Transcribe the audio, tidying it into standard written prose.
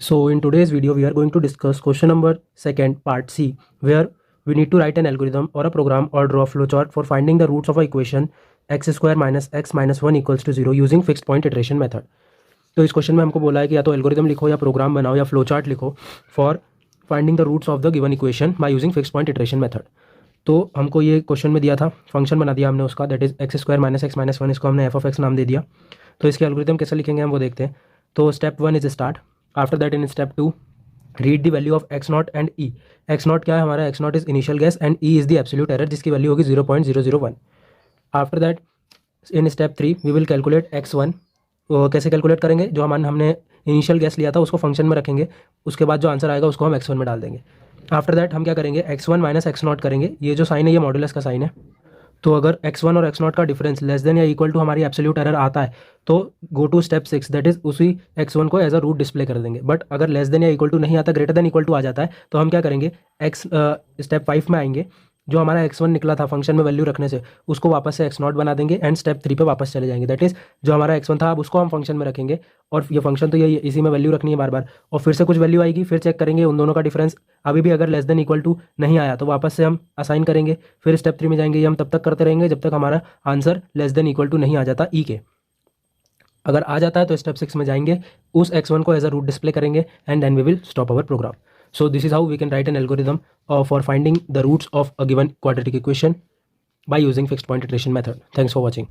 So in today's video, we are going to discuss question number 2, part C, where we need to write an algorithm or a program or draw a flowchart for finding the roots of a equation x square minus x minus 1 equals to 0 using fixed point iteration method. तो इस question में हमको बोला है कि या तो algorithm लिखो या प्रोग्राम बनाओ या फ्लो चार्ट लिखो for finding the roots of the given equation by using fix point iteration method. तो हमको ये क्वेश्चन में दिया था, फंक्शन बना दिया हमने उसका, that is x square minus x minus 1, इसको हमने एफ ऑफ एक्स नाम दे दिया। तो इसके एल्गोरिथम कैसे लिखेंगे हम वो देखते हैं। तो step 1 is start. After that in step 2 read the value of x nought and e. X nought क्या है हमारा, x nought is initial guess and e is the absolute error जिसकी वैल्यू होगी 0.001। After that in step 3 we will calculate x1। कैसे calculate करेंगे, जो हमने initial guess लिया था उसको फंक्शन में रखेंगे, उसके बाद जो आंसर आएगा उसको हम x1 में डाल देंगे। आफ्टर दैट हम क्या करेंगे, x1 माइनस एक्स नॉट करेंगे। ये जो साइन है ये मॉडुलस का साइन है। तो अगर x1 और x0 का डिफरेंस लेस देन या इक्वल टू हमारी एब्सोल्यूट एरर आता है तो go to step 6, that is उसी x1 को एज अ रूट डिस्प्ले कर देंगे। बट अगर लेस देन या इक्वल टू नहीं आता, ग्रेटर देन इक्वल टू आ जाता है, तो हम क्या करेंगे, स्टेप 5 में आएंगे, जो हमारा x1 निकला था फंक्शन में वैल्यू रखने से उसको वापस से x0 बना देंगे एंड स्टेप 3 पे वापस चले जाएंगे। दैट इज जो हमारा x1 था अब उसको हम फंक्शन में रखेंगे और ये फंक्शन तो ये इसी में वैल्यू रखनी है बार बार, और फिर से कुछ वैल्यू आएगी, फिर चेक करेंगे उन दोनों का डिफरेंस अभी भी अगर लेस देन इक्वल टू नहीं आया तो वापस से हम असाइन करेंगे, फिर स्टेप 3 में जाएंगे। ये हम तब तक करते रहेंगे जब तक हमारा answer less than equal to नहीं आ जाता ई के। अगर आ जाता है तो स्टेप 6 में जाएंगे, उस x1 को एज अ रूट डिस्प्ले करेंगे and then we will stop our program. So this is how we can write an algorithm for finding the roots of a given quadratic equation by using fixed point iteration method. Thanks for watching.